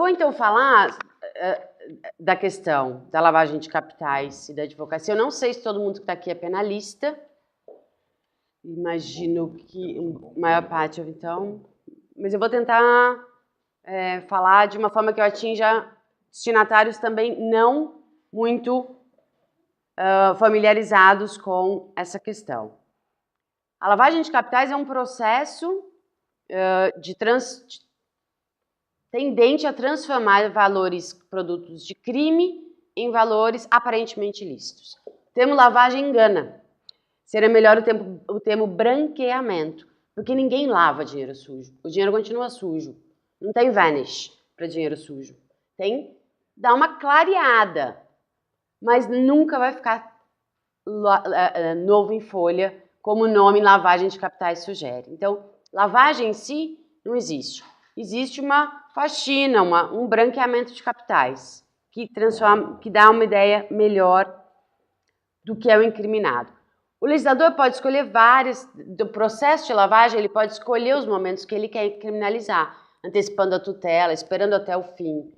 vou então falar da questão da lavagem de capitais e da advocacia. Eu não sei se todo mundo que está aqui é penalista. Imagino que a maior parte, então. Mas eu vou tentar falar de uma forma que eu atinja destinatários também não muito familiarizados com essa questão. A lavagem de capitais é um processo tendente a transformar produtos de crime em valores aparentemente ilícitos. O termo lavagem engana. Seria melhor o termo branqueamento, porque ninguém lava dinheiro sujo. O dinheiro continua sujo. Não tem vanish para dinheiro sujo. Dá uma clareada, mas nunca vai ficar novo em folha, como o nome lavagem de capitais sugere. Então, lavagem em si não existe. Existe uma faxina, um branqueamento de capitais, que dá uma ideia melhor do que é o incriminado. O legislador pode escolher do processo de lavagem, ele pode escolher os momentos que ele quer criminalizar, antecipando a tutela, esperando até o fim.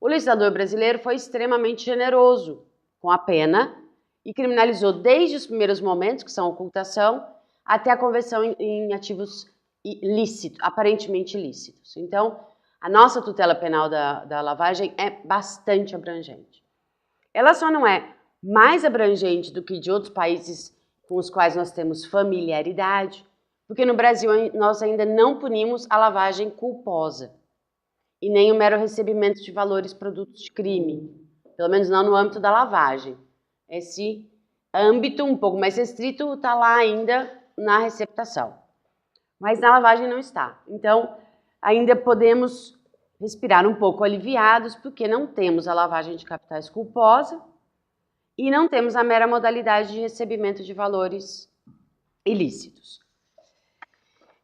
O legislador brasileiro foi extremamente generoso com a pena e criminalizou desde os primeiros momentos, que são a ocultação, até a conversão em ativos ilícitos, aparentemente ilícitos. Então, a nossa tutela penal da lavagem é bastante abrangente. Ela só não é mais abrangente do que de outros países com os quais nós temos familiaridade, porque no Brasil nós ainda não punimos a lavagem culposa e nem o mero recebimento de valores produtos de crime, pelo menos não no âmbito da lavagem. Esse âmbito um pouco mais restrito está lá ainda na receptação, mas na lavagem não está. Então, ainda podemos respirar um pouco aliviados, porque não temos a lavagem de capitais culposa e não temos a mera modalidade de recebimento de valores ilícitos.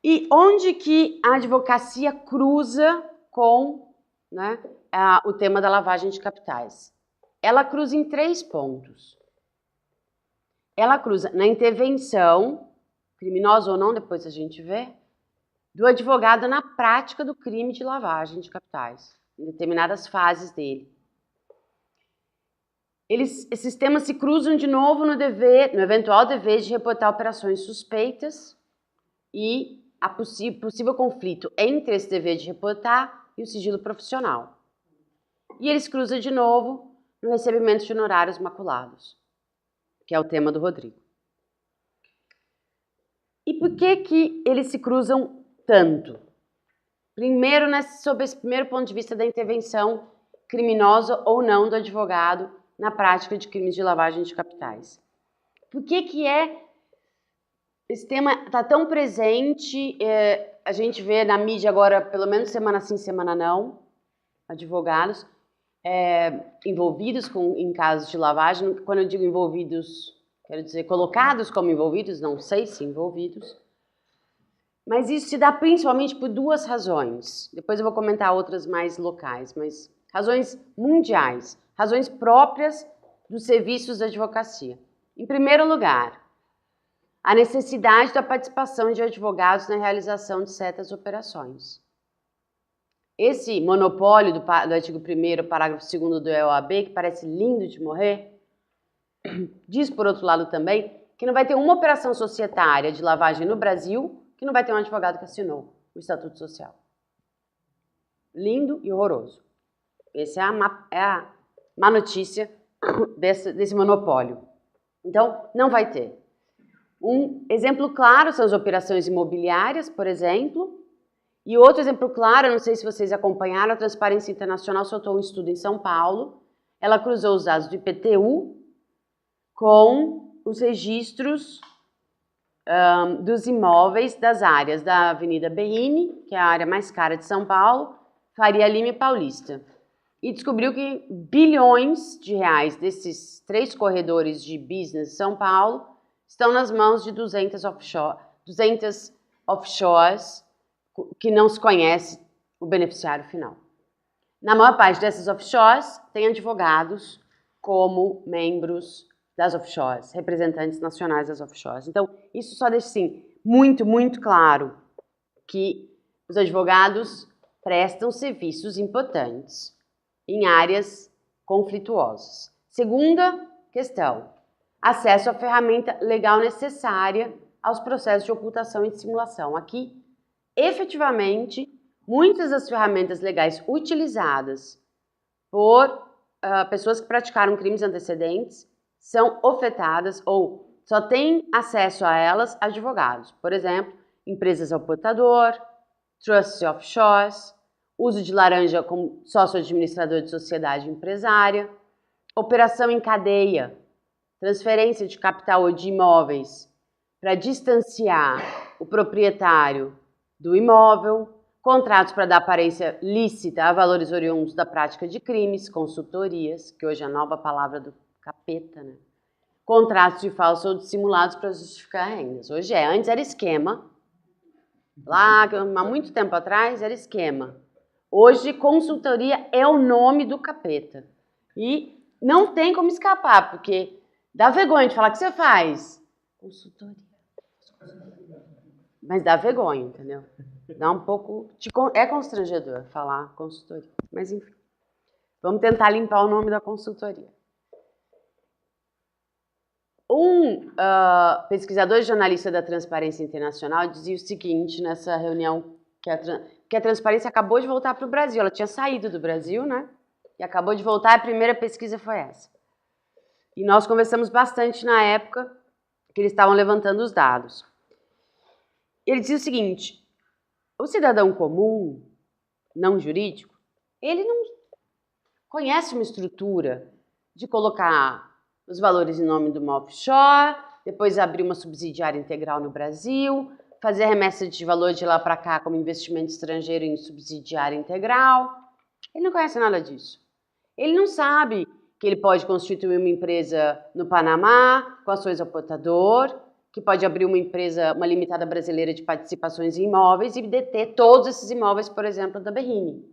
E onde que a advocacia cruza com o tema da lavagem de capitais? Ela cruza em 3 pontos. Ela cruza na intervenção, criminosa ou não, depois a gente vê, do advogado na prática do crime de lavagem de capitais, em determinadas fases dele. Esses temas se cruzam de novo no eventual dever de reportar operações suspeitas e a possível conflito entre esse dever de reportar e o sigilo profissional. E eles cruzam de novo no recebimento de honorários maculados, que é o tema do Rodrigo. E por que eles se cruzam tanto? Primeiro, sob esse primeiro ponto de vista da intervenção criminosa ou não do advogado na prática de crimes de lavagem de capitais. Por que esse tema está tão presente? A gente vê na mídia agora, pelo menos semana sim, semana não, advogados envolvidos em casos de lavagem. Quando eu digo envolvidos, quero dizer colocados como envolvidos, não sei se envolvidos. Mas isso se dá principalmente por 2 razões. Depois eu vou comentar outras mais locais, mas razões mundiais, razões próprias dos serviços da advocacia. Em primeiro lugar, a necessidade da participação de advogados na realização de certas operações. Esse monopólio do artigo 1º, parágrafo 2º do EOAB, que parece lindo de morrer, diz, por outro lado também, que não vai ter uma operação societária de lavagem no Brasil que não vai ter um advogado que assinou o Estatuto Social. Lindo e horroroso. Essa é a má notícia desse monopólio. Então, não vai ter. Um exemplo claro são as operações imobiliárias, por exemplo. E outro exemplo claro, não sei se vocês acompanharam, a Transparência Internacional soltou um estudo em São Paulo. Ela cruzou os dados do IPTU com os registros dos imóveis das áreas da Avenida Berrini, que é a área mais cara de São Paulo, Faria Lima e Paulista. E descobriu que bilhões de reais desses 3 corredores de business de São Paulo estão nas mãos de 200 offshores que não se conhece o beneficiário final. Na maior parte dessas offshores, tem advogados como membros das offshores, representantes nacionais das offshores. Então, isso só deixa, assim, muito, muito claro que os advogados prestam serviços importantes em áreas conflituosas. Segunda questão, acesso à ferramenta legal necessária aos processos de ocultação e dissimulação. Aqui, efetivamente, muitas das ferramentas legais utilizadas por pessoas que praticaram crimes antecedentes são ofetadas ou só têm acesso a elas advogados. Por exemplo, empresas ao portador, trusts offshores, uso de laranja como sócio-administrador de sociedade empresária, operação em cadeia, transferência de capital ou de imóveis para distanciar o proprietário do imóvel, contratos para dar aparência lícita a valores oriundos da prática de crimes, consultorias, que hoje é a nova palavra do capeta, né? Contratos de falso ou dissimulados para justificar rendas. Hoje é, antes era esquema, lá há muito tempo atrás era esquema. Hoje consultoria é o nome do capeta. E não tem como escapar, porque dá vergonha de falar o que você faz. Consultoria. Mas dá vergonha, entendeu? Dá um pouco é constrangedor falar consultoria. Mas enfim, vamos tentar limpar o nome da consultoria. Um pesquisador e jornalista da Transparência Internacional dizia o seguinte nessa reunião, que a Transparência acabou de voltar para o Brasil. Ela tinha saído do Brasil, né? E acabou de voltar, a primeira pesquisa foi essa. E nós conversamos bastante na época que eles estavam levantando os dados. Ele dizia o seguinte, o cidadão comum, não jurídico, ele não conhece uma estrutura de colocar os valores em nome de uma offshore, depois abrir uma subsidiária integral no Brasil, fazer remessa de valor de lá para cá como investimento estrangeiro em subsidiária integral. Ele não conhece nada disso. Ele não sabe que ele pode constituir uma empresa no Panamá, com ações ao portador, que pode abrir uma empresa, uma limitada brasileira de participações em imóveis e deter todos esses imóveis, por exemplo, da Berrini.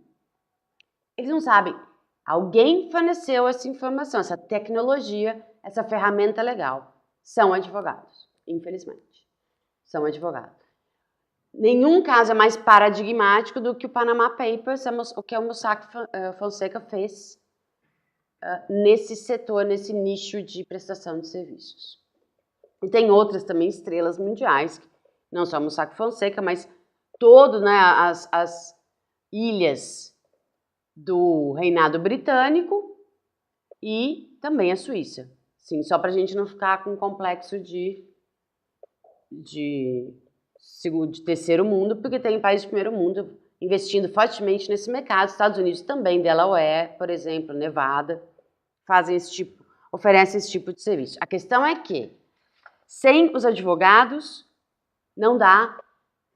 Eles não sabem. Alguém forneceu essa informação, essa tecnologia, essa ferramenta legal. São advogados, infelizmente. São advogados. Nenhum caso é mais paradigmático do que o Panama Papers, o que o Mossack Fonseca fez nesse setor, nesse nicho de prestação de serviços. E tem outras também estrelas mundiais, não só o Mossack Fonseca, mas todo, né, as ilhas do Reinado Britânico e também a Suíça. Sim, só para a gente não ficar com um complexo de terceiro mundo, porque tem países de primeiro mundo investindo fortemente nesse mercado. Estados Unidos também, Delaware, por exemplo, Nevada, oferecem esse tipo de serviço. A questão é que, sem os advogados, não dá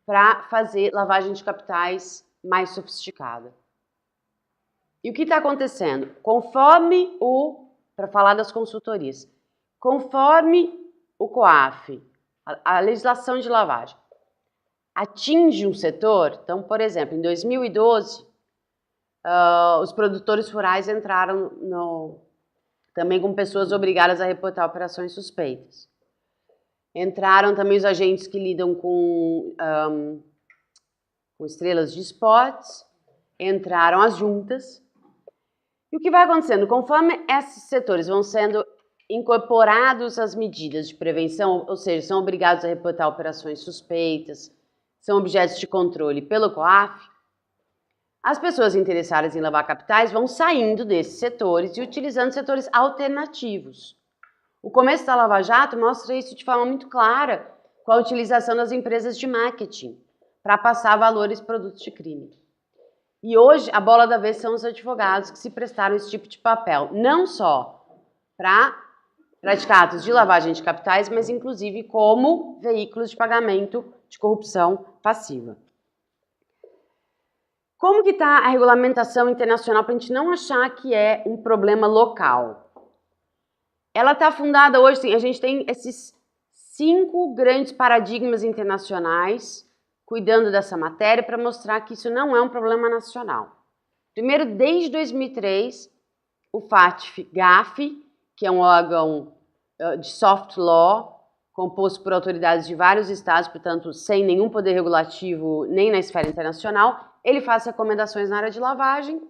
para fazer lavagem de capitais mais sofisticada. E o que está acontecendo? Para falar das consultorias, conforme o COAF, a legislação de lavagem, atinge um setor, então, por exemplo, em 2012, os produtores rurais entraram também com pessoas obrigadas a reportar operações suspeitas. Entraram também os agentes que lidam com estrelas de esportes, entraram as juntas. E o que vai acontecendo? Conforme esses setores vão sendo incorporados às medidas de prevenção, ou seja, são obrigados a reportar operações suspeitas, são objetos de controle pelo COAF, as pessoas interessadas em lavar capitais vão saindo desses setores e utilizando setores alternativos. O começo da Lava Jato mostra isso de forma muito clara, com a utilização das empresas de marketing para passar valores produtos de crime. E hoje, a bola da vez são os advogados que se prestaram esse tipo de papel, não só para praticar atos de lavagem de capitais, mas inclusive como veículos de pagamento de corrupção passiva. Como que está a regulamentação internacional para a gente não achar que é um problema local? Ela está fundada hoje, sim, a gente tem esses 5 grandes paradigmas internacionais cuidando dessa matéria para mostrar que isso não é um problema nacional. Primeiro, desde 2003, o FATF-GAF, que é um órgão de soft law, composto por autoridades de vários estados, portanto, sem nenhum poder regulativo nem na esfera internacional, ele faz recomendações na área de lavagem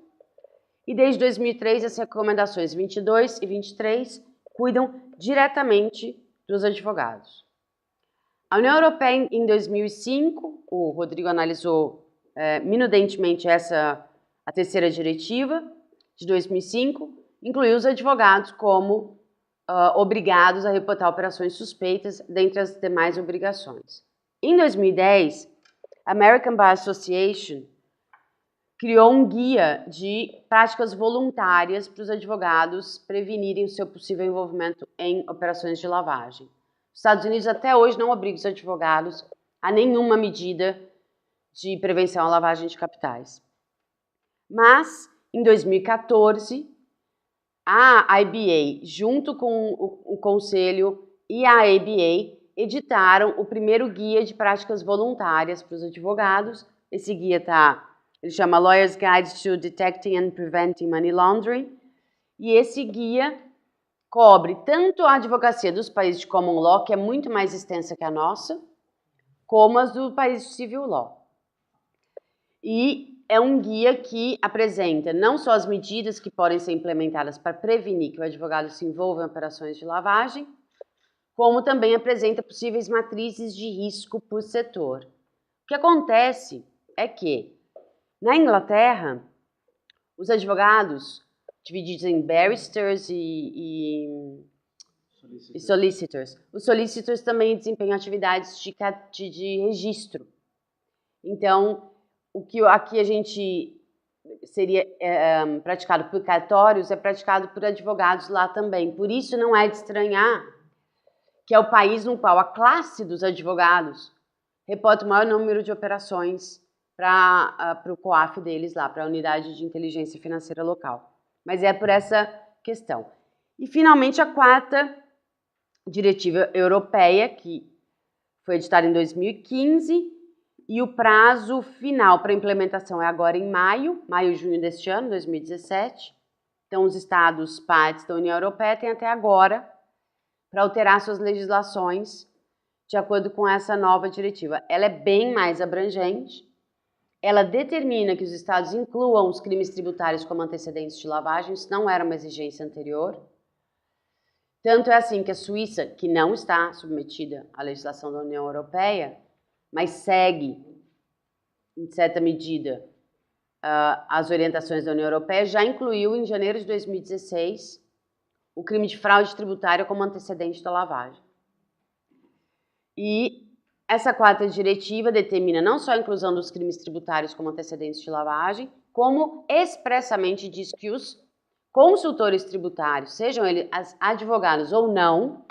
e desde 2003 as recomendações 22 e 23 cuidam diretamente dos advogados. A União Europeia, em 2005, o Rodrigo analisou minudentemente a terceira diretiva de 2005, incluiu os advogados como obrigados a reportar operações suspeitas, dentre as demais obrigações. Em 2010, a American Bar Association criou um guia de práticas voluntárias para os advogados prevenirem o seu possível envolvimento em operações de lavagem. Os Estados Unidos até hoje não obrigam os advogados a nenhuma medida de prevenção à lavagem de capitais. Mas, em 2014, a IBA, junto com o Conselho e a ABA, editaram o primeiro guia de práticas voluntárias para os advogados. Esse guia ele chama Lawyer's Guide to Detecting and Preventing Money Laundering, e esse guia cobre tanto a advocacia dos países de common law, que é muito mais extensa que a nossa, como as do país de civil law. E é um guia que apresenta não só as medidas que podem ser implementadas para prevenir que o advogado se envolva em operações de lavagem, como também apresenta possíveis matrizes de risco por setor. O que acontece é que, na Inglaterra, os advogados, divididos em barristers e solicitors, os solicitors também desempenham atividades de registro. Então, o que aqui a gente seria praticado por cartórios é praticado por advogados lá também. Por isso não é de estranhar que é o país no qual a classe dos advogados reporta o maior número de operações para o COAF deles lá, para a Unidade de Inteligência Financeira Local. Mas é por essa questão. E, finalmente, a quarta diretiva europeia, que foi editada em 2015, e o prazo final para implementação é agora em maio, junho deste ano, 2017. Então, os estados partes da União Europeia têm até agora para alterar suas legislações de acordo com essa nova diretiva. Ela é bem mais abrangente. Ela determina que os estados incluam os crimes tributários como antecedentes de lavagem. Isso não era uma exigência anterior. Tanto é assim que a Suíça, que não está submetida à legislação da União Europeia, mas segue, em certa medida, as orientações da União Europeia, já incluiu, em janeiro de 2016, o crime de fraude tributária como antecedente da lavagem. E essa quarta diretiva determina não só a inclusão dos crimes tributários como antecedentes de lavagem, como expressamente diz que os consultores tributários, sejam eles advogados ou não,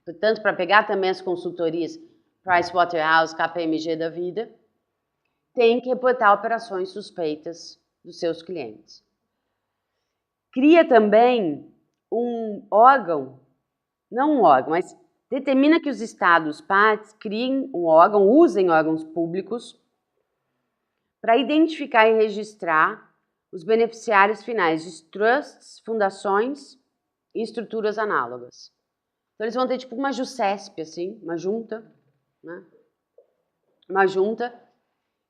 portanto, para pegar também as consultorias Pricewaterhouse, KPMG da vida, têm que reportar operações suspeitas dos seus clientes. Cria também um órgão, não um órgão, mas determina que os estados partes criem um órgão, usem órgãos públicos para identificar e registrar os beneficiários finais de trusts, fundações e estruturas análogas. Então, eles vão ter tipo uma JUSESP, assim, uma junta, né? Uma junta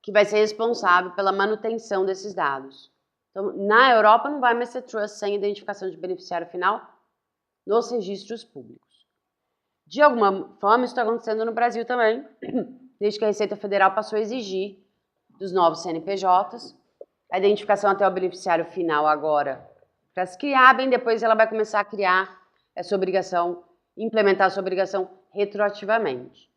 que vai ser responsável pela manutenção desses dados. Então, na Europa não vai mais ser trust sem identificação de beneficiário final nos registros públicos. De alguma forma, isso está acontecendo no Brasil também, desde que a Receita Federal passou a exigir dos novos CNPJs a identificação até o beneficiário final agora para se criar, bem depois ela vai começar a criar essa obrigação, implementar essa obrigação retroativamente.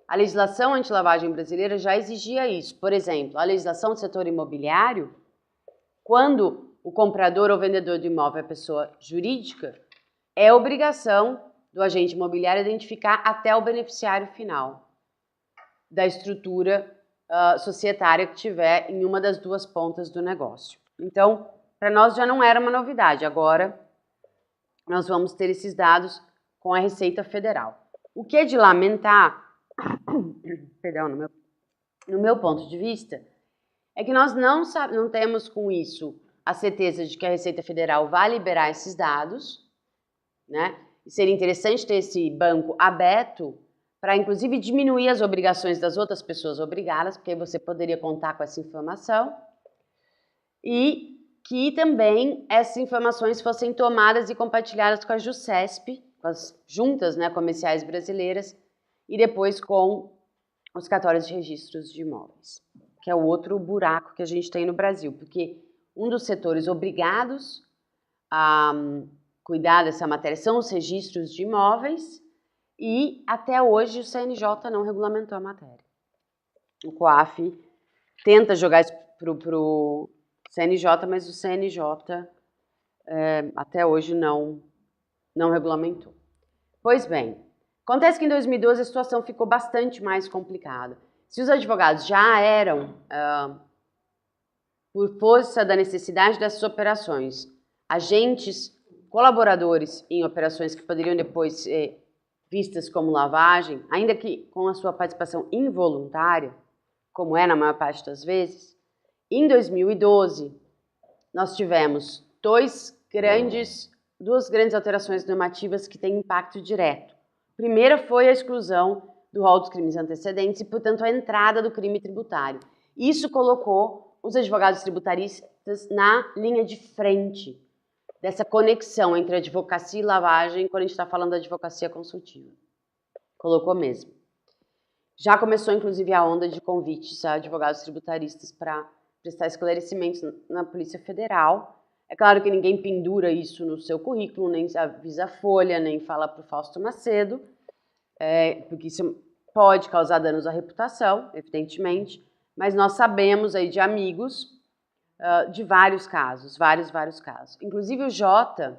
A legislação anti-lavagem brasileira já exigia isso. Por exemplo, a legislação do setor imobiliário, quando o comprador ou vendedor do imóvel é pessoa jurídica, é obrigação do agente imobiliário identificar até o beneficiário final da estrutura societária que tiver em uma das duas pontas do negócio. Então, para nós já não era uma novidade. Agora, nós vamos ter esses dados com a Receita Federal. O que é de lamentar, perdão, no meu ponto de vista, é que nós não temos com isso a certeza de que a Receita Federal vai liberar esses dados, né? E seria interessante ter esse banco aberto para inclusive diminuir as obrigações das outras pessoas obrigadas, porque aí você poderia contar com essa informação, e que também essas informações fossem tomadas e compartilhadas com a JUSCESP, com as juntas, né, comerciais brasileiras, e depois com os cartórios de registros de imóveis, que é o outro buraco que a gente tem no Brasil, porque um dos setores obrigados a cuidar dessa matéria são os registros de imóveis, e até hoje o CNJ não regulamentou a matéria. O COAF tenta jogar isso para o CNJ, mas o CNJ até hoje não regulamentou. Pois bem, acontece que em 2012 a situação ficou bastante mais complicada. Se os advogados já eram, por força da necessidade dessas operações, agentes colaboradores em operações que poderiam depois ser vistas como lavagem, ainda que com a sua participação involuntária, como é na maior parte das vezes, em 2012 nós tivemos duas grandes alterações normativas que têm impacto direto. A primeira foi a exclusão do rol dos crimes antecedentes e, portanto, a entrada do crime tributário. Isso colocou os advogados tributaristas na linha de frente dessa conexão entre advocacia e lavagem quando a gente está falando da advocacia consultiva. Colocou mesmo. Já começou, inclusive, a onda de convites a advogados tributaristas para prestar esclarecimentos na Polícia Federal. É claro que ninguém pendura isso no seu currículo, nem avisa a Folha, nem fala para o Fausto Macedo, porque isso pode causar danos à reputação, evidentemente, mas nós sabemos aí de amigos de vários casos, vários casos. Inclusive o Jota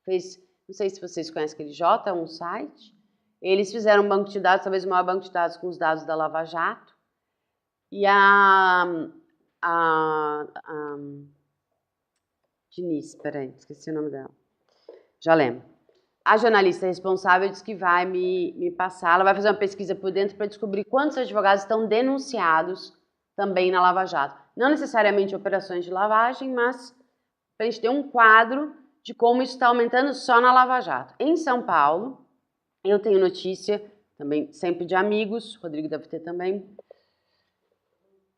fez, não sei se vocês conhecem aquele Jota, um site, eles fizeram um banco de dados, talvez o maior banco de dados com os dados da Lava Jato, e Diniz, peraí, esqueci o nome dela, já lembro. A jornalista responsável disse que vai me passar, ela vai fazer uma pesquisa por dentro para descobrir quantos advogados estão denunciados também na Lava Jato. Não necessariamente operações de lavagem, mas para a gente ter um quadro de como isso está aumentando só na Lava Jato. Em São Paulo, eu tenho notícia, também sempre de amigos, Rodrigo deve ter também,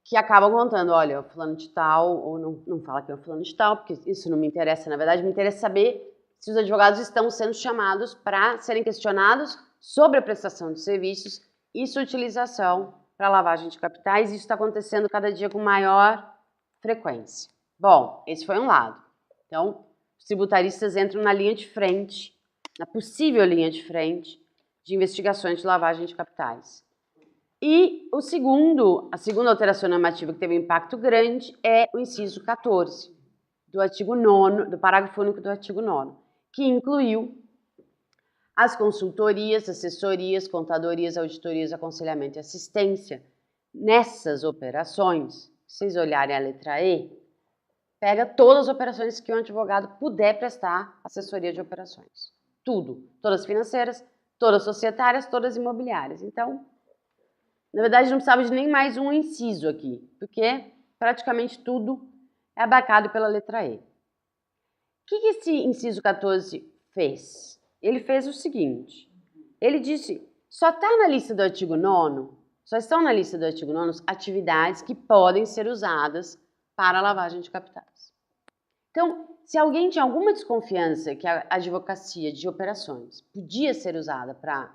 que acabam contando, olha, o fulano de tal, ou não fala que é o fulano de tal, porque isso não me interessa, na verdade, me interessa saber se os advogados estão sendo chamados para serem questionados sobre a prestação de serviços e sua utilização para lavagem de capitais. Isso está acontecendo cada dia com maior frequência. Bom, esse foi um lado. Então, os tributaristas entram na linha de frente, na possível linha de frente de investigações de lavagem de capitais. E a segunda alteração normativa que teve um impacto grande é o inciso 14 do artigo 9º, do parágrafo único do artigo 9º, que incluiu as consultorias, assessorias, contadorias, auditorias, aconselhamento e assistência. Nessas operações, se vocês olharem a letra E, pega todas as operações que um advogado puder prestar assessoria de operações. Tudo. Todas financeiras, todas societárias, todas imobiliárias. Então, na verdade, não precisava de nem mais um inciso aqui, porque praticamente tudo é abarcado pela letra E. O que esse inciso 14 fez? Ele fez o seguinte, ele disse, só estão na lista do artigo 9º atividades que podem ser usadas para a lavagem de capitais. Então, se alguém tinha alguma desconfiança que a advocacia de operações podia ser usada para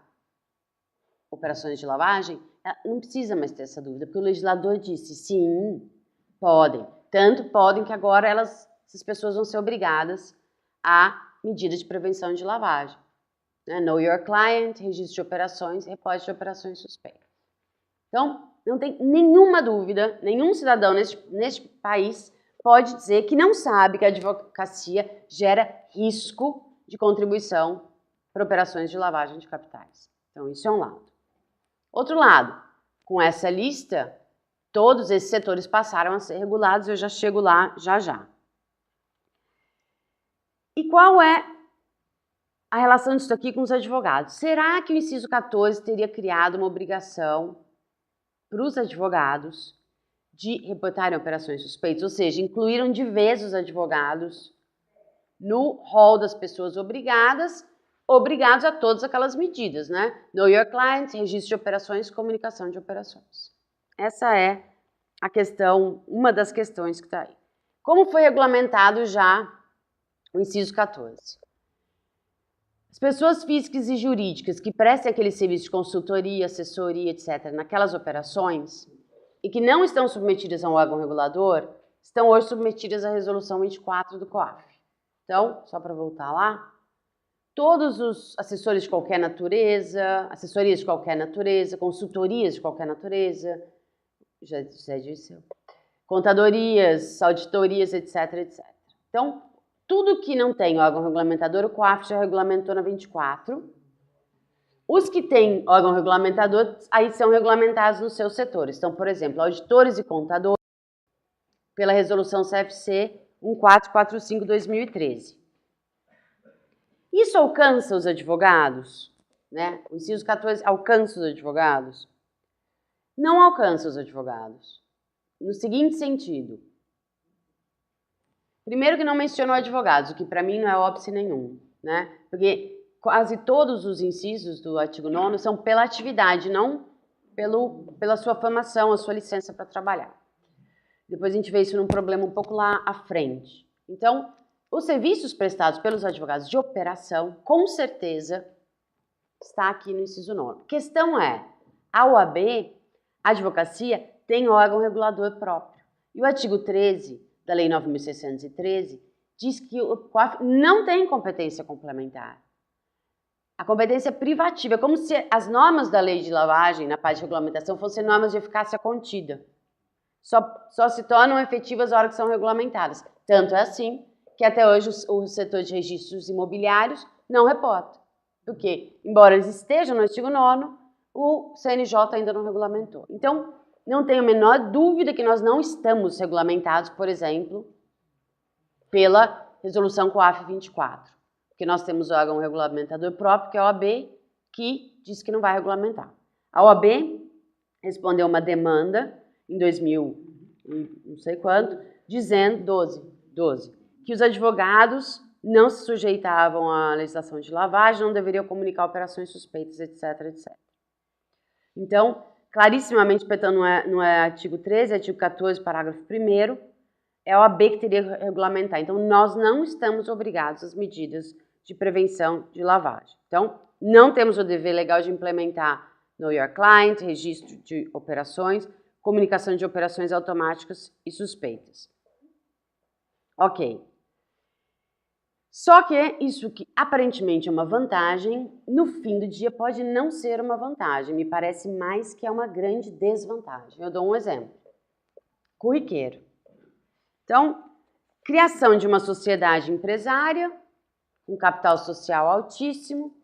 operações de lavagem, não precisa mais ter essa dúvida, porque o legislador disse, sim, podem. Tanto podem que agora essas pessoas vão ser obrigadas a medidas de prevenção de lavagem. Know your client, registro de operações, reporte de operações suspeitas. Então, não tem nenhuma dúvida, nenhum cidadão neste país pode dizer que não sabe que a advocacia gera risco de contribuição para operações de lavagem de capitais. Então, isso é um lado. Outro lado, com essa lista, todos esses setores passaram a ser regulados, eu já chego lá já. E qual é a relação disso aqui com os advogados? Será que o inciso 14 teria criado uma obrigação para os advogados de reportarem operações suspeitas? Ou seja, incluíram de vez os advogados no rol das pessoas obrigadas obrigados a todas aquelas medidas, né? Know your client, registro de operações, comunicação de operações. Essa é a questão, uma das questões que está aí. Como foi regulamentado já o inciso 14? As pessoas físicas e jurídicas que prestem aquele serviço de consultoria, assessoria, etc., naquelas operações e que não estão submetidas a um órgão regulador, estão hoje submetidas à resolução 24 do COAF. Então, só para voltar lá, todos os assessores de qualquer natureza, assessorias de qualquer natureza, consultorias de qualquer natureza, já disse, contadorias, auditorias, etc., etc. Então, tudo que não tem órgão regulamentador, o COAF já regulamentou na 24. Os que têm órgão regulamentador, aí são regulamentados nos seus setores. Então, por exemplo, auditores e contadores, pela resolução CFC 1445/2013. Isso alcança os advogados? Né? O inciso 14 alcança os advogados? Não alcança os advogados. No seguinte sentido. Primeiro que não mencionou advogados, o que para mim não é óbice nenhum, né? Porque quase todos os incisos do artigo 9º são pela atividade, não pela sua formação, a sua licença para trabalhar. Depois a gente vê isso num problema um pouco lá à frente. Então, os serviços prestados pelos advogados de operação, com certeza, está aqui no inciso 9º. Questão é, a OAB, a advocacia, tem órgão regulador próprio. E o artigo 13 da Lei 9.613 diz que o COAF não tem competência complementar. A competência é privativa, é como se as normas da lei de lavagem, na parte de regulamentação, fossem normas de eficácia contida. Só se tornam efetivas a hora que são regulamentadas. Tanto é assim que até hoje o setor de registros imobiliários não reporta. Porque, embora eles estejam no artigo 9º, o CNJ ainda não regulamentou. Então, não tenho a menor dúvida que nós não estamos regulamentados, por exemplo, pela resolução COAF 24. Porque nós temos o órgão regulamentador próprio, que é a OAB, que diz que não vai regulamentar. A OAB respondeu uma demanda em 2000, não sei quanto, dizendo, 12, que os advogados não se sujeitavam à legislação de lavagem, não deveriam comunicar operações suspeitas, etc, etc. Então, clarissimamente, não é artigo 13, é artigo 14, parágrafo 1º, é a OAB que teria que regulamentar. Então, nós não estamos obrigados às medidas de prevenção de lavagem. Então, não temos o dever legal de implementar Know Your Client, registro de operações, comunicação de operações automáticas e suspeitas. Ok. Só que isso que aparentemente é uma vantagem, no fim do dia pode não ser uma vantagem. Me parece mais que é uma grande desvantagem. Eu dou um exemplo. Corriqueiro. Então, criação de uma sociedade empresária, com capital social altíssimo,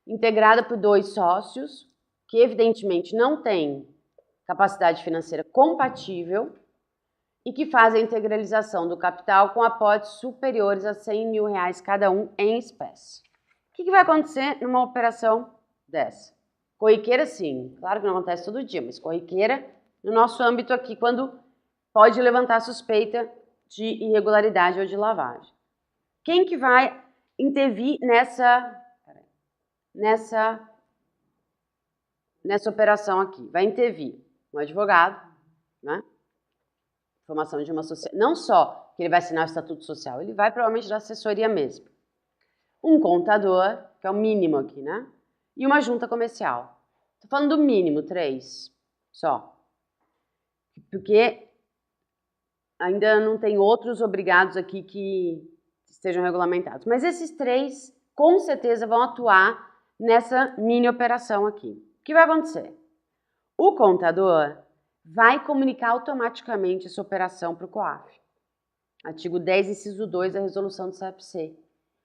integrada por 2 sócios, que evidentemente não têm capacidade financeira compatível e que fazem a integralização do capital com aportes superiores a R$100 mil cada um em espécie. O que vai acontecer numa operação dessa? Corriqueira, sim. Claro que não acontece todo dia, mas corriqueira no nosso âmbito aqui, quando pode levantar suspeita de irregularidade ou de lavagem. Quem que vai intervir nessa operação aqui? Vai intervir um advogado, né? Formação de uma sociedade. Não só que ele vai assinar o estatuto social, ele vai provavelmente dar assessoria mesmo. Um contador, que é o mínimo aqui, né? E uma junta comercial. Estou falando do mínimo, 3 só. Porque ainda não tem outros obrigados aqui que estejam regulamentados. Mas esses 3, com certeza, vão atuar nessa mini operação aqui. O que vai acontecer? O contador vai comunicar automaticamente essa operação para o COAF. Artigo 10, inciso 2 da resolução do CFC.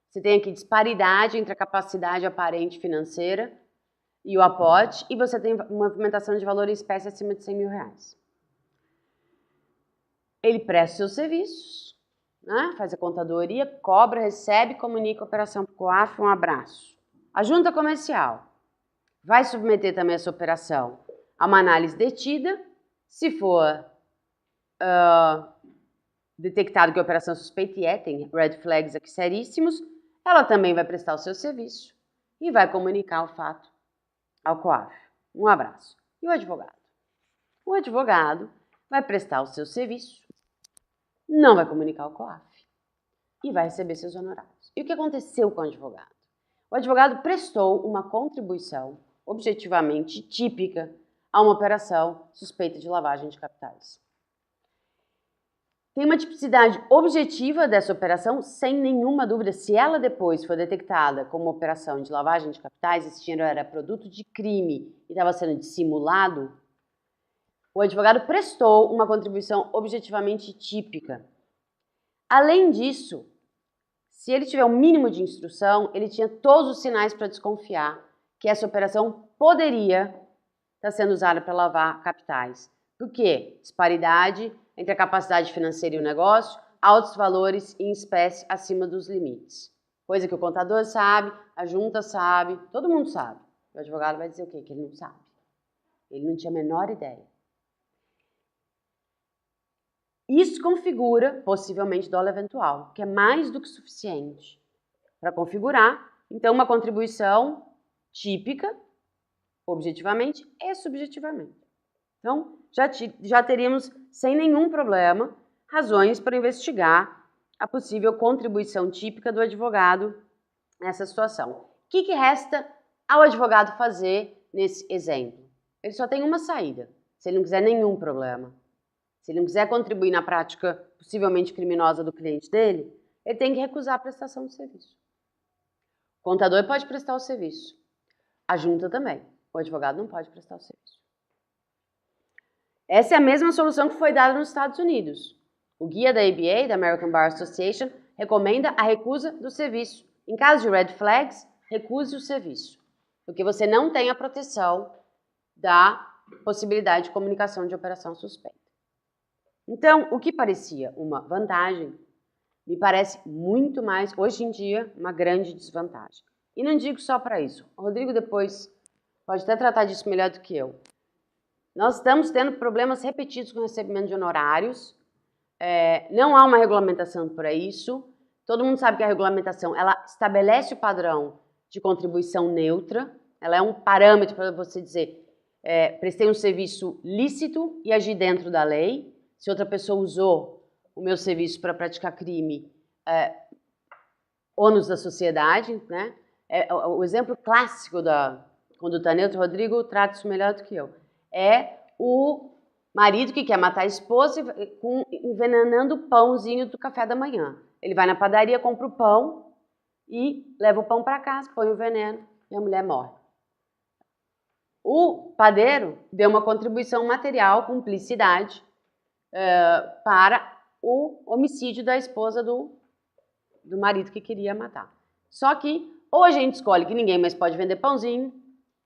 Você tem aqui disparidade entre a capacidade aparente financeira e o aporte, e você tem movimentação de valor em espécie acima de R$100 mil. Ele presta seus serviços, né? Faz a contadoria, cobra, recebe, comunica a operação para o COAF, um abraço. A junta comercial vai submeter também essa operação a uma análise detida. Se for detectado que a operação é suspeita, e tem red flags aqui seríssimos, ela também vai prestar o seu serviço. e vai comunicar o fato ao COAF. Um abraço. E o advogado? O advogado vai prestar o seu serviço, não vai comunicar ao COAF e vai receber seus honorários. E o que aconteceu com o advogado? O advogado prestou uma contribuição objetivamente típica a uma operação suspeita de lavagem de capitais. Tem uma tipicidade objetiva dessa operação, sem nenhuma dúvida. Se ela depois for detectada como operação de lavagem de capitais, esse dinheiro era produto de crime e estava sendo dissimulado, o advogado prestou uma contribuição objetivamente típica. Além disso, se ele tiver um mínimo de instrução, ele tinha todos os sinais para desconfiar que essa operação poderia estar sendo usada para lavar capitais. Por quê? Disparidade entre a capacidade financeira e o negócio, altos valores em espécie acima dos limites. Coisa que o contador sabe, a junta sabe, todo mundo sabe. O advogado vai dizer o quê? Que ele não sabe. Ele não tinha a menor ideia. Isso configura, possivelmente, dolo eventual, que é mais do que suficiente para configurar, então, uma contribuição típica, objetivamente e subjetivamente. Então, já teríamos, sem nenhum problema, razões para investigar a possível contribuição típica do advogado nessa situação. O que resta ao advogado fazer nesse exemplo? Ele só tem uma saída, se ele não quiser nenhum problema. Se ele não quiser contribuir na prática possivelmente criminosa do cliente dele, ele tem que recusar a prestação do serviço. O contador pode prestar o serviço. A junta também. O advogado não pode prestar o serviço. Essa é a mesma solução que foi dada nos Estados Unidos. O guia da ABA, da American Bar Association, recomenda a recusa do serviço. Em caso de red flags, recuse o serviço, porque você não tem a proteção da possibilidade de comunicação de operação suspeita. Então, o que parecia uma vantagem, me parece muito mais, hoje em dia, uma grande desvantagem. E não digo só para isso. O Rodrigo depois pode até tratar disso melhor do que eu. Nós estamos tendo problemas repetidos com o recebimento de honorários. Não há uma regulamentação para isso. Todo mundo sabe que a regulamentação ela estabelece o padrão de contribuição neutra. Ela é um parâmetro para você dizer prestei um serviço lícito e agi dentro da lei. Se outra pessoa usou o meu serviço para praticar crime, ônus da sociedade, né? O exemplo clássico da conduta neutra, Rodrigo trata isso melhor do que eu, é o marido que quer matar a esposa envenenando o pãozinho do café da manhã. Ele vai na padaria, compra o pão e leva o pão para casa, põe o veneno e a mulher morre. O padeiro deu uma contribuição material, cumplicidade, para o homicídio da esposa do marido que queria matar. Só que ou a gente escolhe que ninguém mais pode vender pãozinho,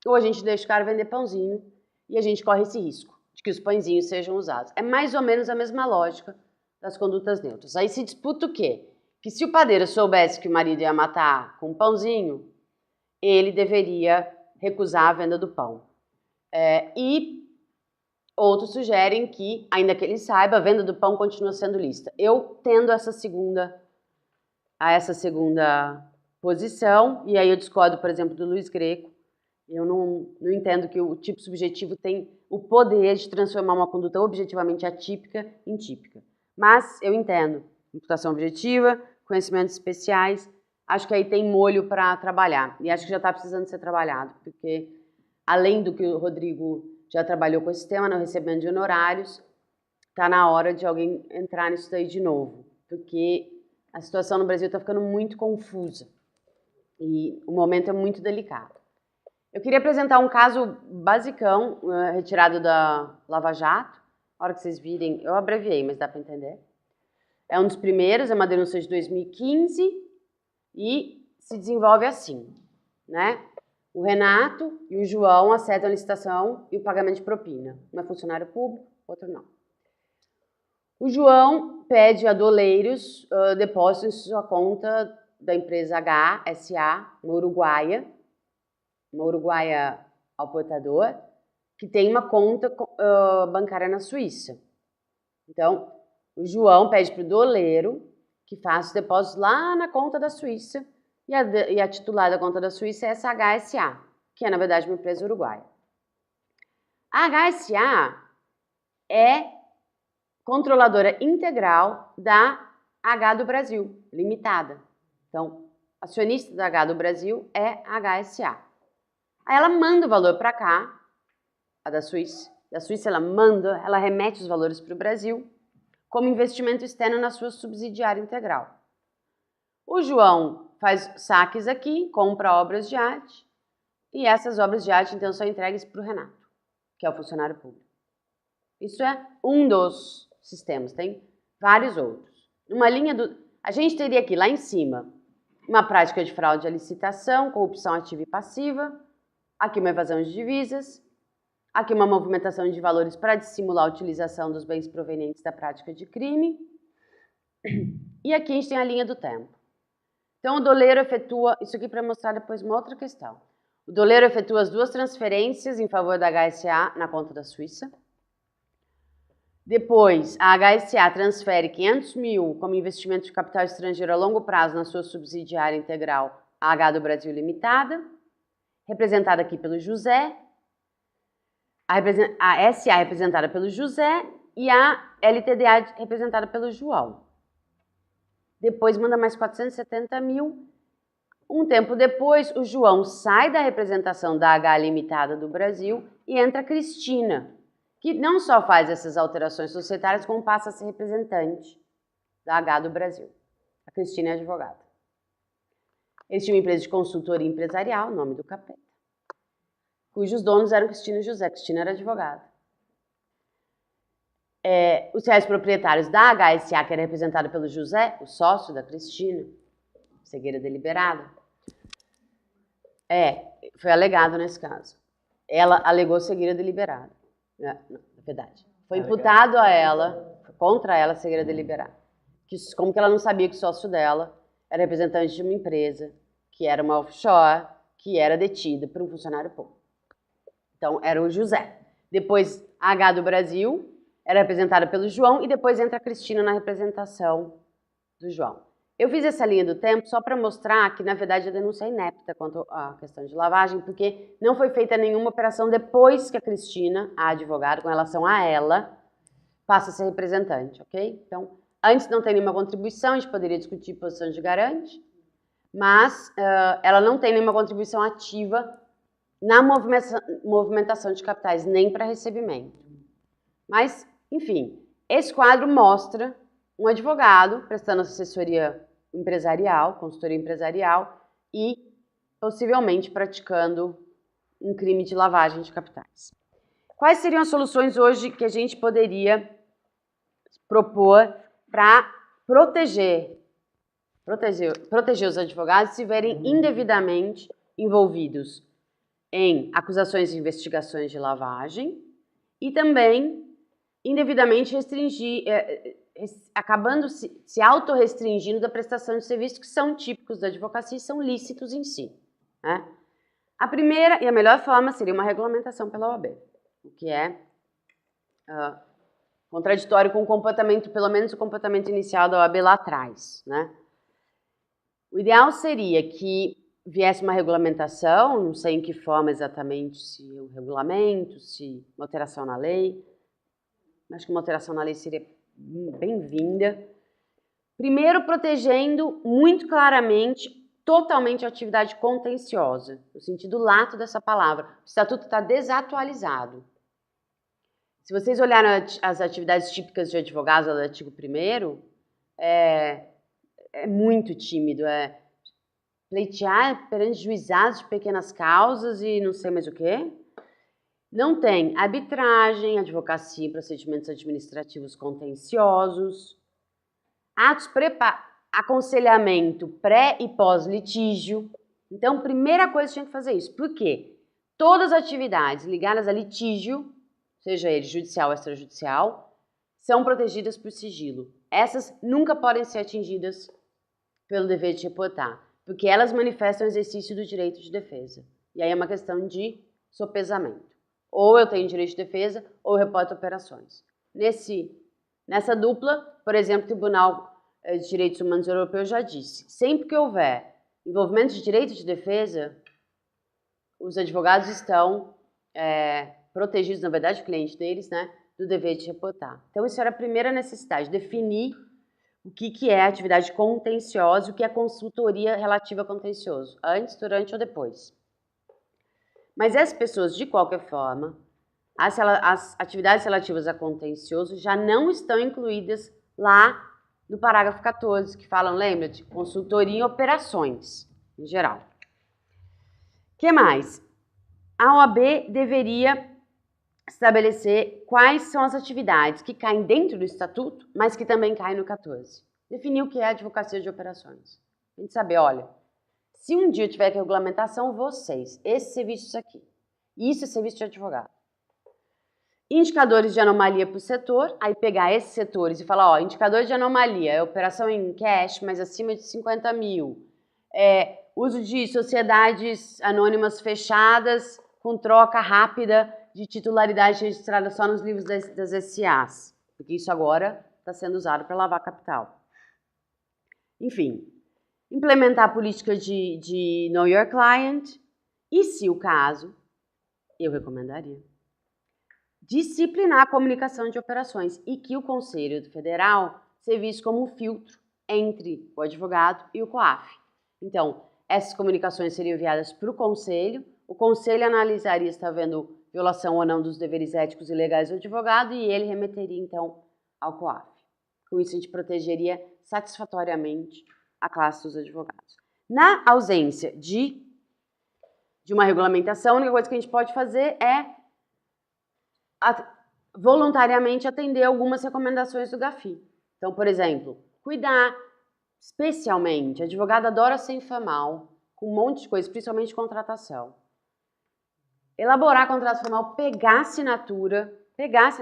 ou a gente deixa o cara vender pãozinho e a gente corre esse risco de que os pãezinhos sejam usados. É mais ou menos a mesma lógica das condutas neutras. Aí se disputa o quê? Que se o padeiro soubesse que o marido ia matar com um pãozinho, ele deveria recusar a venda do pão. E outros sugerem que, ainda que ele saiba, a venda do pão continua sendo lícita. Eu tendo essa segunda posição, e aí eu discordo, por exemplo, do Luiz Greco. Eu não entendo que o tipo subjetivo tem o poder de transformar uma conduta objetivamente atípica em típica. Mas eu entendo imputação objetiva, conhecimentos especiais, acho que aí tem molho para trabalhar. E acho que já está precisando ser trabalhado, porque além do que o Rodrigo já trabalhou com esse tema, no recebimento de honorários, está na hora de alguém entrar nisso daí de novo, porque a situação no Brasil está ficando muito confusa e o momento é muito delicado. Eu queria apresentar um caso basicão, retirado da Lava Jato. A hora que vocês virem, eu abreviei, mas dá para entender. É um dos primeiros, é uma denúncia de 2015 e se desenvolve assim, né? O Renato e o João acertam a licitação e o pagamento de propina. Um é funcionário público, outro não. O João pede a doleiros depósitos em sua conta da empresa HSA, uma uruguaia ao portador, que tem uma conta bancária na Suíça. Então, o João pede para o doleiro que faça os depósitos lá na conta da Suíça E a titular da conta da Suíça é essa HSA, que é, na verdade, uma empresa uruguaia. A HSA é controladora integral da H do Brasil, limitada. Então, acionista da H do Brasil é a HSA. Aí ela manda o valor para cá, a da Suíça. Da Suíça ela remete os valores para o Brasil como investimento externo na sua subsidiária integral. O João faz saques aqui, compra obras de arte, e essas obras de arte então são entregues para o Renato, que é o funcionário público. Isso é um dos sistemas, tem vários outros. A gente teria aqui lá em cima uma prática de fraude à licitação, corrupção ativa e passiva, aqui uma evasão de divisas, aqui uma movimentação de valores para dissimular a utilização dos bens provenientes da prática de crime, e aqui a gente tem a linha do tempo. Então o doleiro efetua, isso aqui para mostrar depois uma outra questão. O doleiro efetua as duas transferências em favor da HSA na conta da Suíça. Depois, a HSA transfere 500 mil como investimento de capital estrangeiro a longo prazo na sua subsidiária integral, a H do Brasil Limitada, representada aqui pelo José, a SA representada pelo José e a LTDA representada pelo João. Depois manda mais 470 mil. Um tempo depois, o João sai da representação da H Limitada do Brasil e entra a Cristina, que não só faz essas alterações societárias, como passa a ser representante da H do Brasil. A Cristina é advogada. Eles tinham uma empresa de consultoria empresarial, nome do capeta, cujos donos eram Cristina e José. Cristina era advogada. Os reais proprietários da HSA, que era representado pelo José, o sócio da Cristina, cegueira deliberada, foi alegado nesse caso. Ela alegou cegueira deliberada. Na verdade. Foi imputado a ela, contra ela, cegueira deliberada. Como que ela não sabia que o sócio dela era representante de uma empresa, que era uma offshore, que era detida por um funcionário público. Então, era o José. Depois, a H do Brasil era representada pelo João e depois entra a Cristina na representação do João. Eu fiz essa linha do tempo só para mostrar que, na verdade, a denúncia é inepta quanto à questão de lavagem, porque não foi feita nenhuma operação depois que a Cristina, a advogada, com relação a ela, passa a ser representante, ok? Então, antes não tem nenhuma contribuição, a gente poderia discutir posição de garante, mas ela não tem nenhuma contribuição ativa na movimentação de capitais, nem para recebimento. Mas, enfim, esse quadro mostra um advogado prestando assessoria empresarial, consultoria empresarial e possivelmente praticando um crime de lavagem de capitais. Quais seriam as soluções hoje que a gente poderia propor para proteger os advogados se estiverem indevidamente envolvidos em acusações e investigações de lavagem e também indevidamente acabando se autorrestringindo da prestação de serviços que são típicos da advocacia e são lícitos em si, né? A primeira e a melhor forma seria uma regulamentação pela OAB, o que é contraditório com o comportamento, pelo menos o comportamento inicial da OAB lá atrás, né? O ideal seria que viesse uma regulamentação, não sei em que forma exatamente, se um regulamento, se uma alteração na lei. Acho que uma alteração na lei seria bem-vinda. Primeiro, protegendo muito claramente, totalmente a atividade contenciosa, no sentido lato dessa palavra. O estatuto está desatualizado. Se vocês olharem as atividades típicas de advogados do artigo 1º, é muito tímido, pleitear perante juizados de pequenas causas e não sei mais o quê. Não tem arbitragem, advocacia e procedimentos administrativos contenciosos, aconselhamento pré e pós-litígio. Então, primeira coisa, tinha que fazer isso. Por quê? Todas as atividades ligadas a litígio, seja ele judicial ou extrajudicial, são protegidas por sigilo. Essas nunca podem ser atingidas pelo dever de reportar, porque elas manifestam o exercício do direito de defesa. E aí é uma questão de sopesamento. Ou eu tenho direito de defesa, ou eu reporto operações. Nessa dupla, por exemplo, o Tribunal de Direitos Humanos Europeu já disse, sempre que houver envolvimento de direito de defesa, os advogados estão protegidos, na verdade, o cliente deles, né, do dever de reportar. Então, isso era a primeira necessidade, definir o que é atividade contenciosa e o que é consultoria relativa a contencioso, antes, durante ou depois. Mas as pessoas, de qualquer forma, as atividades relativas a contencioso já não estão incluídas lá no parágrafo 14, que falam, lembra, de consultoria em operações, em geral. O que mais? A OAB deveria estabelecer quais são as atividades que caem dentro do estatuto, mas que também caem no 14. Definir o que é advocacia de operações. A gente saber, olha, se um dia tiver que regulamentação, vocês, esses serviços aqui. Isso é serviço de advogado. Indicadores de anomalia para o setor, aí pegar esses setores e falar, ó, indicador de anomalia, é operação em cash, mas acima de 50 mil. Uso de sociedades anônimas fechadas com troca rápida de titularidade registrada só nos livros das SAs, porque isso agora está sendo usado para lavar capital. Enfim, implementar a política de Know Your Client e, se o caso, eu recomendaria disciplinar a comunicação de operações e que o Conselho Federal seja visto como um filtro entre o advogado e o COAF. Então, essas comunicações seriam enviadas para o Conselho analisaria se está havendo violação ou não dos deveres éticos e legais do advogado e ele remeteria, então, ao COAF. Com isso, a gente protegeria satisfatoriamente a classe dos advogados. Na ausência de uma regulamentação, a única coisa que a gente pode fazer é voluntariamente atender algumas recomendações do GAFI. Então, por exemplo, cuidar especialmente, advogado adora ser informal, com um monte de coisa, principalmente contratação. Elaborar contrato formal, pegar assinatura,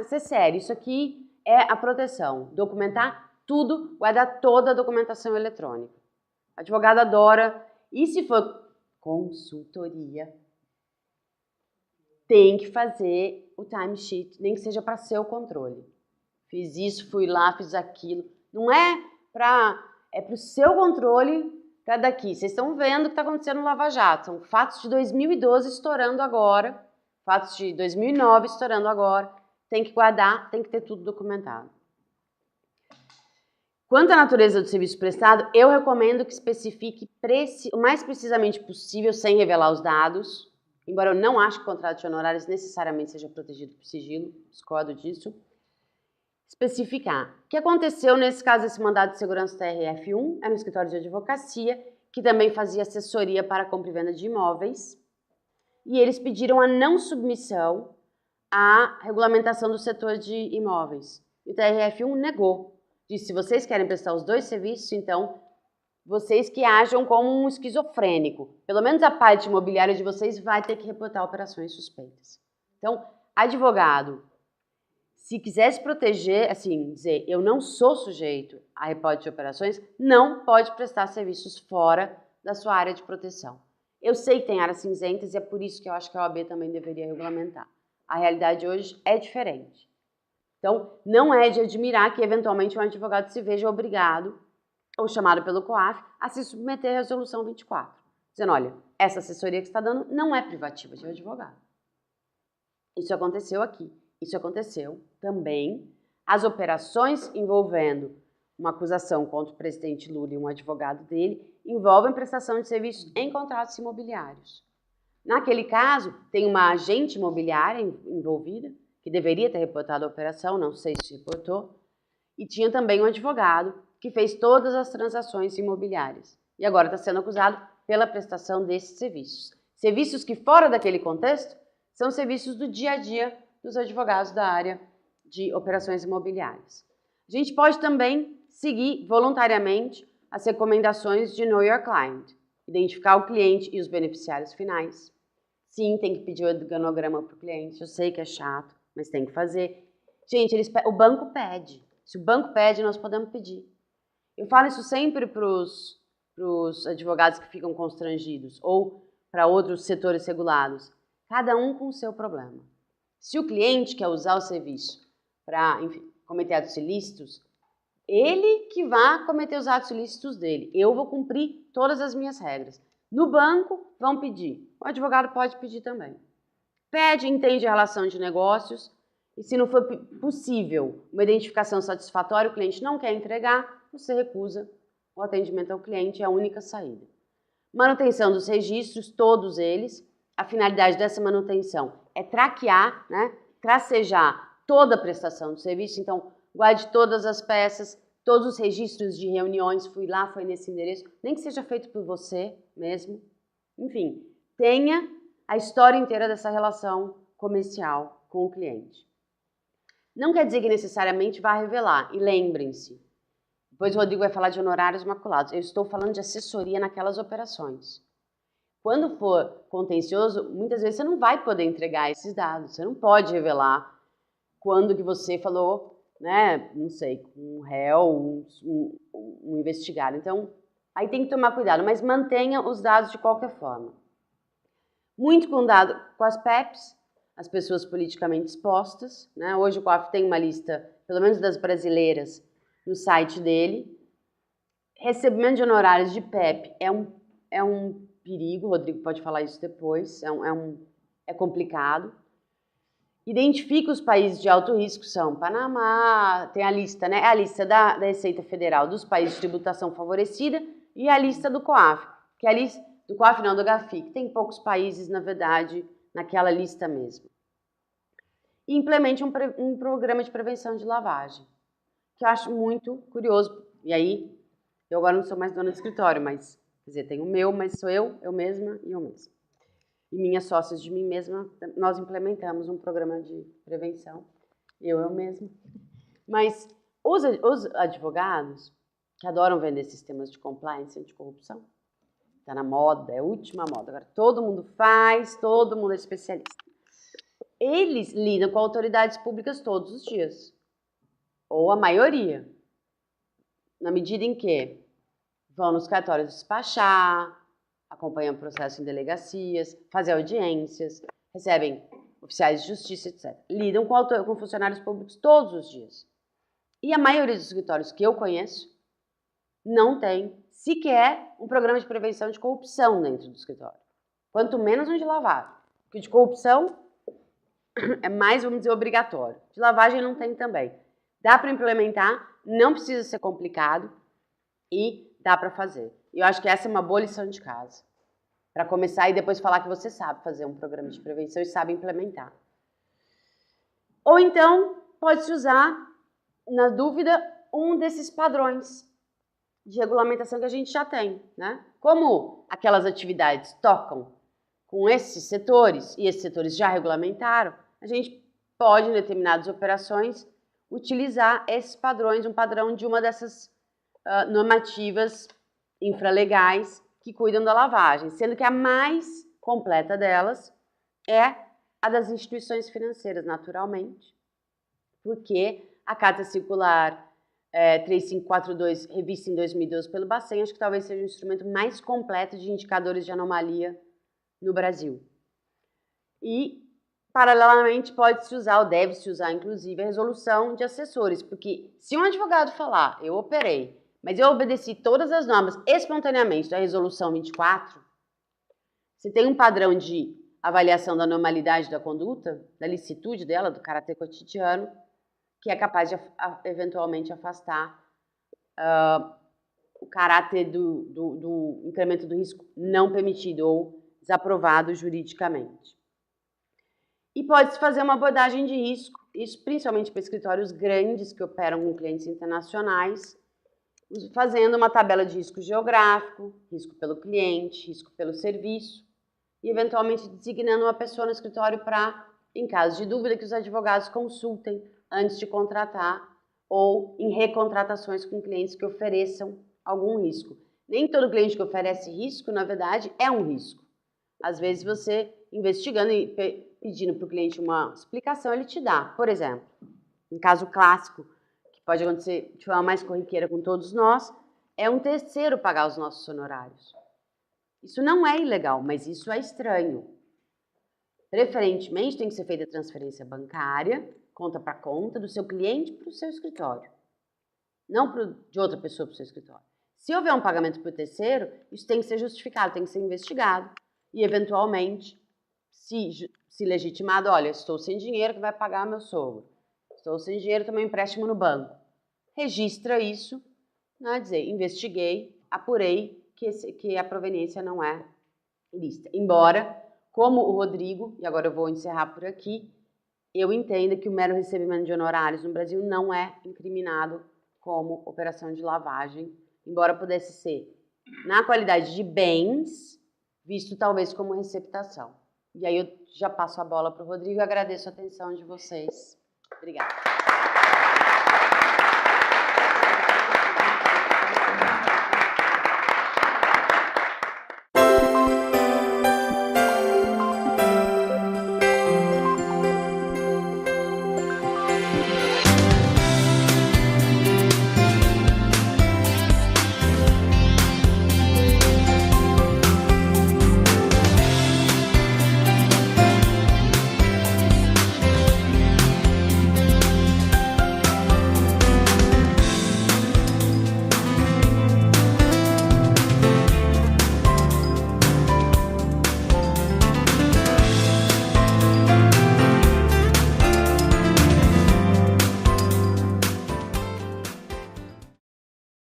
ser sério, isso aqui é a proteção, documentar tudo, guardar toda a documentação eletrônica. Advogado adora, e se for consultoria, tem que fazer o timesheet, nem que seja para seu controle. Fiz isso, fui lá, fiz aquilo. Não é para o seu controle para daqui. Vocês estão vendo o que está acontecendo no Lava Jato. São fatos de 2012 estourando agora, fatos de 2009 estourando agora. Tem que guardar, tem que ter tudo documentado. Quanto à natureza do serviço prestado, eu recomendo que especifique o mais precisamente possível, sem revelar os dados, embora eu não ache que o contrato de honorários necessariamente seja protegido por sigilo, discordo disso. Especificar. O que aconteceu nesse caso desse mandado de segurança TRF1 era um escritório de advocacia que também fazia assessoria para compra e venda de imóveis e eles pediram a não submissão à regulamentação do setor de imóveis. E o TRF1 negou. Disse, se vocês querem prestar os dois serviços, então vocês que ajam como um esquizofrênico. Pelo menos a parte imobiliária de vocês vai ter que reportar operações suspeitas. Então, advogado, se quiser se proteger, assim, dizer, eu não sou sujeito a reporte de operações, não pode prestar serviços fora da sua área de proteção. Eu sei que tem áreas cinzentas e é por isso que eu acho que a OAB também deveria regulamentar. A realidade hoje é diferente. Então, não é de admirar que, eventualmente, um advogado se veja obrigado, ou chamado pelo COAF, a se submeter à resolução 24. Dizendo, olha, essa assessoria que você está dando não é privativa de advogado. Isso aconteceu aqui. Isso aconteceu também. As operações envolvendo uma acusação contra o presidente Lula e um advogado dele envolvem prestação de serviços em contratos imobiliários. Naquele caso, tem uma agente imobiliária envolvida, que deveria ter reportado a operação, não sei se reportou, e tinha também um advogado que fez todas as transações imobiliárias. E agora está sendo acusado pela prestação desses serviços. Serviços que, fora daquele contexto, são serviços do dia a dia dos advogados da área de operações imobiliárias. A gente pode também seguir voluntariamente as recomendações de Know Your Client, identificar o cliente e os beneficiários finais. Sim, tem que pedir o organograma para o cliente, eu sei que é chato, mas tem que fazer. Gente, o banco pede. Se o banco pede, nós podemos pedir. Eu falo isso sempre para os advogados que ficam constrangidos ou para outros setores regulados. Cada um com o seu problema. Se o cliente quer usar o serviço para, enfim, cometer atos ilícitos, ele que vai cometer os atos ilícitos dele. Eu vou cumprir todas as minhas regras. No banco, vão pedir. O advogado pode pedir também. Pede, entende a relação de negócios. E se não for possível uma identificação satisfatória, o cliente não quer entregar, você recusa o atendimento ao cliente, é a única saída. Manutenção dos registros, todos eles. A finalidade dessa manutenção é traquear, né, tracejar toda a prestação do serviço. Então, guarde todas as peças, todos os registros de reuniões, fui lá, foi nesse endereço, nem que seja feito por você mesmo. Enfim, tenha a história inteira dessa relação comercial com o cliente. Não quer dizer que necessariamente vá revelar, e lembrem-se, depois o Rodrigo vai falar de honorários maculados, eu estou falando de assessoria naquelas operações. Quando for contencioso, muitas vezes você não vai poder entregar esses dados, você não pode revelar quando que você falou, né, não sei, com um réu, um investigado. Então, aí tem que tomar cuidado, mas mantenha os dados de qualquer forma. Muito cuidado com as PEPs, as pessoas politicamente expostas, né? Hoje o COAF tem uma lista, pelo menos das brasileiras, no site dele. Recebimento de honorários de PEP é um perigo, o Rodrigo pode falar isso depois, é complicado. Identifica os países de alto risco, são Panamá, tem a lista, né? É a lista da Receita Federal dos países de tributação favorecida e a lista do COAF, que é a lista do COAF não, do GAFIC. Tem poucos países, na verdade, naquela lista mesmo. E implemente um programa de prevenção de lavagem, que eu acho muito curioso. E aí, eu agora não sou mais dona do escritório, mas, quer dizer, tem o meu, mas sou eu mesma e eu mesma. E minhas sócias de mim mesma, nós implementamos um programa de prevenção, eu mesma. Mas os advogados, que adoram vender sistemas de compliance e anticorrupção, está na moda, é a última moda, agora todo mundo faz, todo mundo é especialista. Eles lidam com autoridades públicas todos os dias, ou a maioria, na medida em que vão nos cartórios despachar, acompanham o processo em delegacias, fazem audiências, recebem oficiais de justiça, etc. Lidam com funcionários públicos todos os dias. E a maioria dos escritórios que eu conheço não tem sequer um programa de prevenção de corrupção dentro do escritório. Quanto menos um de lavagem. Porque de corrupção é mais, vamos dizer, obrigatório. De lavagem não tem também. Dá para implementar, não precisa ser complicado e dá para fazer. E eu acho que essa é uma boa lição de casa. Para começar e depois falar que você sabe fazer um programa de prevenção e sabe implementar. Ou então, pode-se usar, na dúvida, um desses padrões de regulamentação que a gente já tem, né? Como aquelas atividades tocam com esses setores, e esses setores já regulamentaram, a gente pode, em determinadas operações, utilizar esses padrões, um padrão de uma dessas normativas infralegais que cuidam da lavagem, sendo que a mais completa delas é a das instituições financeiras, naturalmente, porque a Carta Circular 3542, revista em 2012 pelo Bacen, acho que talvez seja o instrumento mais completo de indicadores de anomalia no Brasil. E, paralelamente, pode-se usar, ou deve-se usar, inclusive, a resolução de assessores, porque se um advogado falar, eu operei, mas eu obedeci todas as normas espontaneamente da resolução 24, você tem um padrão de avaliação da normalidade da conduta, da licitude dela, do caráter cotidiano, que é capaz de eventualmente afastar o caráter do incremento do risco não permitido ou desaprovado juridicamente. E pode-se fazer uma abordagem de risco, isso principalmente para escritórios grandes que operam com clientes internacionais, fazendo uma tabela de risco geográfico, risco pelo cliente, risco pelo serviço, e eventualmente designando uma pessoa no escritório para, em caso de dúvida, que os advogados consultem antes de contratar ou em recontratações com clientes que ofereçam algum risco. Nem todo cliente que oferece risco, na verdade, é um risco. Às vezes você, investigando e pedindo para o cliente uma explicação, ele te dá. Por exemplo, um caso clássico, que pode acontecer de forma mais corriqueira com todos nós, é um terceiro pagar os nossos honorários. Isso não é ilegal, mas isso é estranho. Preferentemente, tem que ser feita a transferência bancária, conta para conta, do seu cliente para o seu escritório. não de outra pessoa para o seu escritório. Se houver um pagamento por terceiro, isso tem que ser justificado, tem que ser investigado e, eventualmente, se legitimado, olha, estou sem dinheiro que vai pagar meu sogro, estou sem dinheiro, tomei um empréstimo no banco. Registra isso, né, dizer, investiguei, apurei que a proveniência não é ilícita. Embora, como o Rodrigo, e agora eu vou encerrar por aqui, eu entendo que o mero recebimento de honorários no Brasil não é incriminado como operação de lavagem, embora pudesse ser na qualidade de bens, visto talvez como receptação. E aí eu já passo a bola para o Rodrigo e agradeço a atenção de vocês. Obrigada.